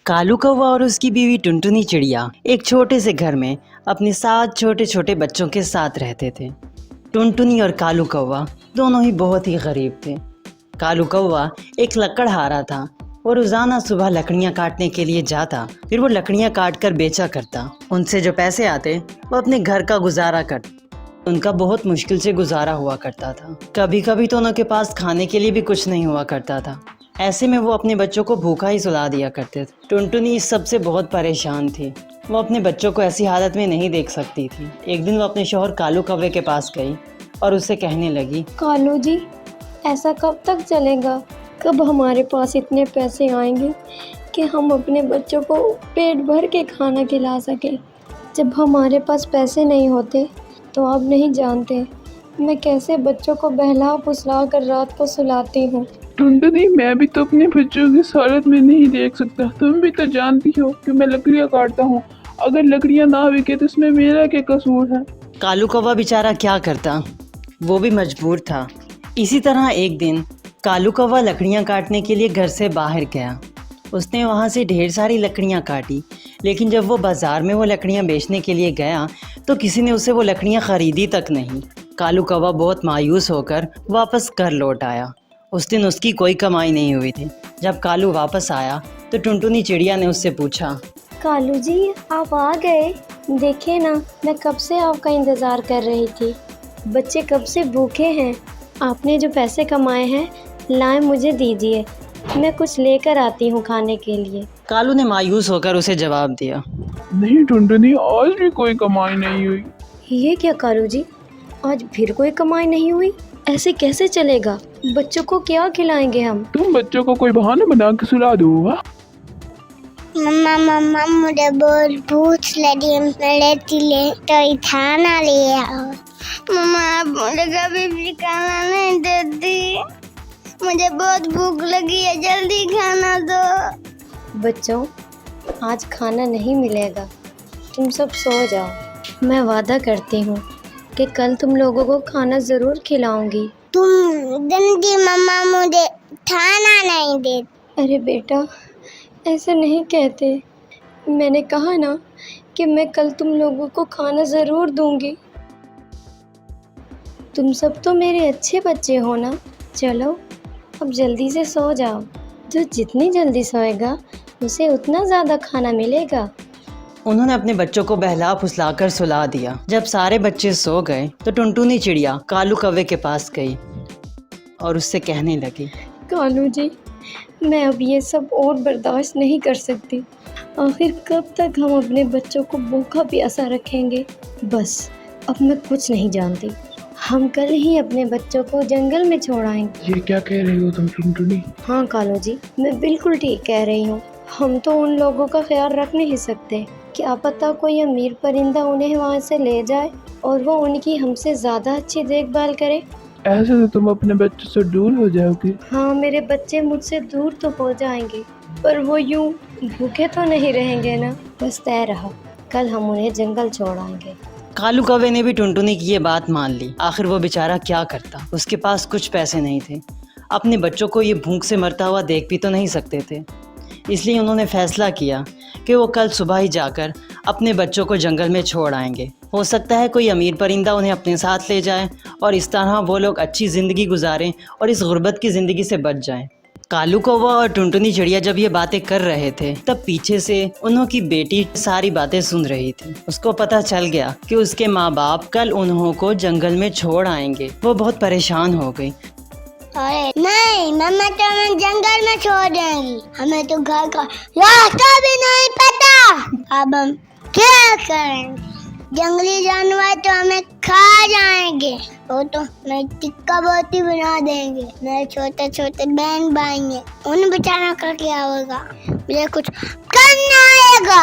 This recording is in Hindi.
कालू कौवा और उसकी बीवी टुनटुनी चिड़िया एक छोटे से घर में अपने 7 छोटे छोटे बच्चों के साथ रहते थे। टुनटुनी और कालू कौवा दोनों ही बहुत ही गरीब थे। कालू कौवा एक लकड़हारा था। वो रोज़ाना सुबह लकड़ियाँ काटने के लिए जाता, फिर वो लकड़ियाँ काट कर बेचा करता। उनसे जो पैसे आते वो अपने घर का गुजारा करता। उनका बहुत मुश्किल से गुजारा हुआ करता था। कभी कभी तो उनके पास खाने के लिए भी कुछ नहीं हुआ करता था। ऐसे में वो अपने बच्चों को भूखा ही सुला दिया करते थे। टुनटुनी इस सब से बहुत परेशान थी। वो अपने बच्चों को ऐसी हालत में नहीं देख सकती थी। एक दिन वो अपने शौहर कालू कौवे के पास गई और उससे कहने लगी, कालू जी, ऐसा कब तक चलेगा? कब हमारे पास इतने पैसे आएंगे कि हम अपने बच्चों को पेट भर के खाना खिला सकें? जब हमारे पास पैसे नहीं होते तो आप नहीं जानते मैं कैसे बच्चों को बहला फुसला कर रात को सुलाती हूँ। टुनटुनी, मैं भी तो अपने बच्चों की हालत में नहीं देख सकता। तुम भी तो जानती हो कि मैं लकड़ियाँ काटता हूँ। अगर लकड़ियाँ ना बिके तो इसमें मेरा क्या कसूर है? कालू कौवा बेचारा क्या करता, वो भी मजबूर था। इसी तरह एक दिन कालू कौवा लकड़ियाँ काटने के लिए घर से बाहर गया। उसने वहाँ से ढेर सारी लकड़ियाँ काटी, लेकिन जब वो बाज़ार में वो लकड़ियाँ बेचने के लिए गया तो किसी ने उसे वो लकड़ियाँ ख़रीदी तक नहीं। कालू कौवा बहुत मायूस होकर वापस घर लौट आया। उस दिन उसकी कोई कमाई नहीं हुई थी। जब कालू वापस आया तो टुनटुनी चिड़िया ने उससे पूछा, कालू जी, आप आ गए? देखिए ना, मैं कब से आपका इंतज़ार कर रही थी। बच्चे कब से भूखे हैं। आपने जो पैसे कमाए हैं लाए मुझे दीजिए, मैं कुछ लेकर आती हूँ खाने के लिए। कालू ने मायूस होकर उसे जवाब दिया, नहीं टुनटुनी, आज भी कोई कमाई नहीं हुई। ये क्या कालू जी, आज फिर कोई कमाई नहीं हुई? ऐसे कैसे चलेगा? बच्चों को क्या खिलाएंगे हम? तुम बच्चों को कोई बहाना बना के सुला दो। मम्मा मम्मा, मुझे बहुत भूख लगी, ले तो खाना ले आओ। मम्मा, आप मुझे कभी भी खाना नहीं देती। मुझे बहुत भूख लगी है, जल्दी खाना दो। बच्चों, आज खाना नहीं मिलेगा, तुम सब सो जाओ। मैं वादा करती हूँ कि कल तुम लोगों को खाना ज़रूर खिलाऊंगी। तुम गंदी मम्मा, मुझे खाना नहीं देती। अरे बेटा, ऐसे नहीं कहते। मैंने कहा ना कि मैं कल तुम लोगों को खाना ज़रूर दूंगी। तुम सब तो मेरे अच्छे बच्चे हो ना। चलो अब जल्दी से सो जाओ। जो जितनी जल्दी सोएगा उसे उतना ज़्यादा खाना मिलेगा। उन्होंने अपने बच्चों को बहला फुसलाकर सुला दिया। जब सारे बच्चे सो गए तो टुनटुनी चिड़िया कालू कौवे के पास गई और उससे कहने लगी, कालू जी, मैं अब ये सब और बर्दाश्त नहीं कर सकती। आखिर कब तक हम अपने बच्चों को भूखा प्यासा रखेंगे? बस अब मैं कुछ नहीं जानती। हम कल ही अपने बच्चों को जंगल में छोड़ आएंगे। ये क्या कह रही हो तुम टुनटुनी? हाँ कालू जी, मैं बिल्कुल ठीक कह रही हूँ। हम तो उन लोगों का ख्याल रख नहीं सकते। क्या पता कोई अमीर परिंदा उन्हें वहाँ से ले जाए और वो उनकी हमसे ज़्यादा अच्छी देखभाल करे। ऐसे तो तुम अपने बच्चों से दूर हो जाओगी। हाँ, मेरे बच्चे मुझसे दूर तो हो जाएंगे, पर वो यूं भूखे तो नहीं रहेंगे ना। बस तय रहा, कल हम उन्हें जंगल छोड़ आएंगे। कालू कौवे ने भी टुनटुनी की ये बात मान ली। आखिर वो बेचारा क्या करता, उसके पास कुछ पैसे नहीं थे। अपने बच्चों को ये भूख से मरता हुआ देख भी तो नहीं सकते थे। इसलिए उन्होंने फैसला किया कि वो कल सुबह ही जाकर अपने बच्चों को जंगल में छोड़ आएंगे। हो सकता है कोई अमीर परिंदा उन्हें अपने साथ ले जाए और इस तरह वो लोग अच्छी ज़िंदगी गुजारें और इस गुर्बत की ज़िंदगी से बच जाएं। कालू कौवा और टुनटुनी चिड़िया जब ये बातें कर रहे थे तब पीछे से उन्होंने बेटी सारी बातें सुन रही थी। उसको पता चल गया कि उसके माँ बाप कल उन्हों को जंगल में छोड़ आएंगे। वो बहुत परेशान हो गई। अरे नहीं मम्मा, तो हमें जंगल में छोड़ देंगी। हमें तो घर का रास्ता भी नहीं पता। अब हम क्या करेंगे? जंगली जानवर तो हमें खा जाएंगे। वो तो मैं टिक्का बोटी बना देंगे। मेरे छोटे छोटे बहन भाई हैं, उन बेचारों का क्या होगा? मुझे कुछ करना आएगा।